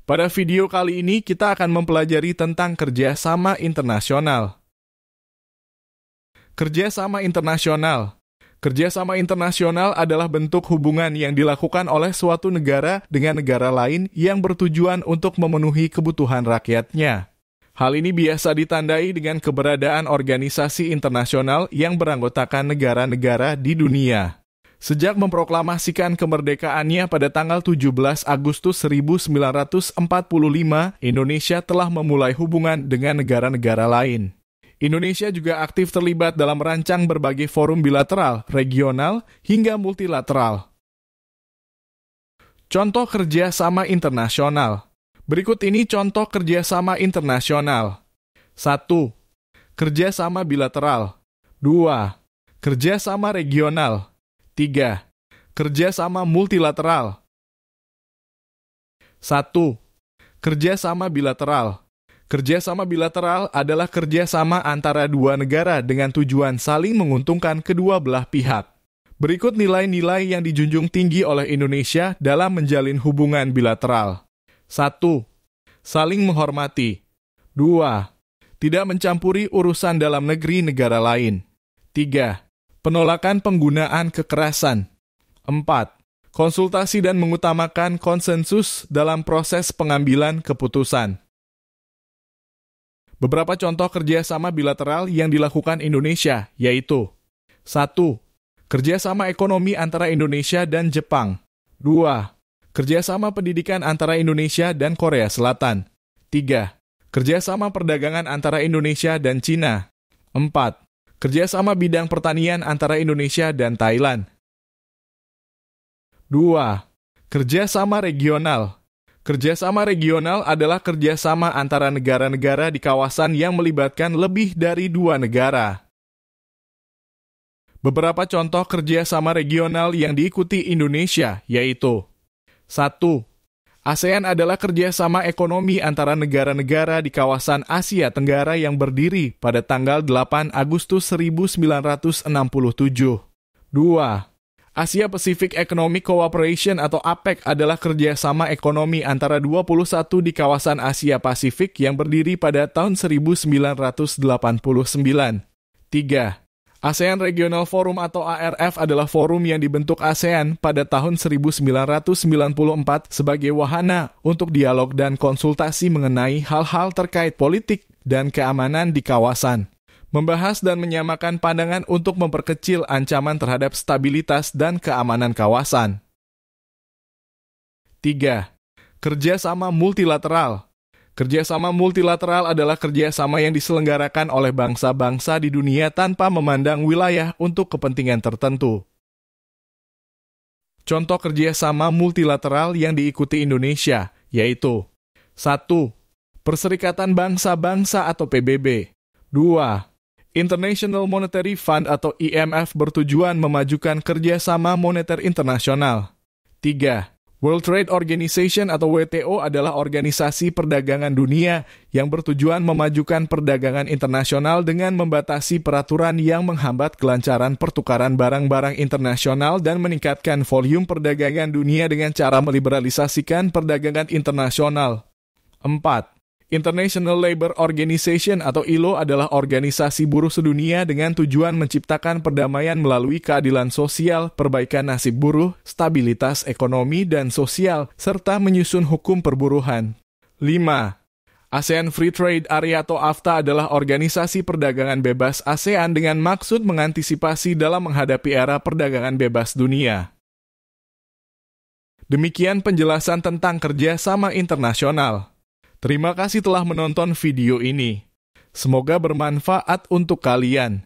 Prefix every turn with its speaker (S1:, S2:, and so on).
S1: Pada video kali ini kita akan mempelajari tentang kerjasama internasional. Kerjasama internasional. Kerjasama internasional adalah bentuk hubungan yang dilakukan oleh suatu negara dengan negara lain yang bertujuan untuk memenuhi kebutuhan rakyatnya. Hal ini biasa ditandai dengan keberadaan organisasi internasional yang beranggotakan negara-negara di dunia. Sejak memproklamasikan kemerdekaannya pada tanggal 17 Agustus 1945, Indonesia telah memulai hubungan dengan negara-negara lain. Indonesia juga aktif terlibat dalam merancang berbagai forum bilateral, regional, hingga multilateral. Contoh kerjasama internasional. Berikut ini contoh kerjasama internasional. 1. Kerjasama bilateral. 2. Kerjasama regional. 3. Kerjasama multilateral. 1. Kerjasama bilateral. Kerjasama bilateral adalah kerjasama antara dua negara dengan tujuan saling menguntungkan kedua belah pihak. Berikut nilai-nilai yang dijunjung tinggi oleh Indonesia dalam menjalin hubungan bilateral. 1. Saling menghormati. 2. Tidak mencampuri urusan dalam negeri negara lain. 3. Penolakan penggunaan kekerasan. 4. Konsultasi dan mengutamakan konsensus dalam proses pengambilan keputusan. Beberapa contoh kerjasama bilateral yang dilakukan Indonesia, yaitu 1. Kerjasama ekonomi antara Indonesia dan Jepang. 2. Kerjasama pendidikan antara Indonesia dan Korea Selatan. 3. Kerjasama perdagangan antara Indonesia dan Cina. 4. Kerjasama bidang pertanian antara Indonesia dan Thailand. 2. Kerjasama regional. Kerjasama regional adalah kerjasama antara negara-negara di kawasan yang melibatkan lebih dari dua negara. Beberapa contoh kerjasama regional yang diikuti Indonesia, yaitu 1. ASEAN adalah kerjasama ekonomi antara negara-negara di kawasan Asia Tenggara yang berdiri pada tanggal 8 Agustus 1967. 2. Asia Pacific Economic Cooperation atau APEC adalah kerjasama ekonomi antara 21 di kawasan Asia Pasifik yang berdiri pada tahun 1989. 3. ASEAN Regional Forum atau ARF adalah forum yang dibentuk ASEAN pada tahun 1994 sebagai wahana untuk dialog dan konsultasi mengenai hal-hal terkait politik dan keamanan di kawasan. Membahas dan menyamakan pandangan untuk memperkecil ancaman terhadap stabilitas dan keamanan kawasan. 3. Kerjasama multilateral. Kerjasama multilateral adalah kerjasama yang diselenggarakan oleh bangsa-bangsa di dunia tanpa memandang wilayah untuk kepentingan tertentu. Contoh kerjasama multilateral yang diikuti Indonesia, yaitu 1. Perserikatan Bangsa-Bangsa atau PBB. 2. International Monetary Fund atau IMF bertujuan memajukan kerjasama moneter internasional. 3. World Trade Organization atau WTO adalah organisasi perdagangan dunia yang bertujuan memajukan perdagangan internasional dengan membatasi peraturan yang menghambat kelancaran pertukaran barang-barang internasional dan meningkatkan volume perdagangan dunia dengan cara meliberalisasikan perdagangan internasional. 4. International Labour Organization atau ILO adalah organisasi buruh sedunia dengan tujuan menciptakan perdamaian melalui keadilan sosial, perbaikan nasib buruh, stabilitas ekonomi dan sosial, serta menyusun hukum perburuhan. 5. ASEAN Free Trade Area atau AFTA adalah organisasi perdagangan bebas ASEAN dengan maksud mengantisipasi dalam menghadapi era perdagangan bebas dunia. Demikian penjelasan tentang kerjasama internasional. Terima kasih telah menonton video ini. Semoga bermanfaat untuk kalian.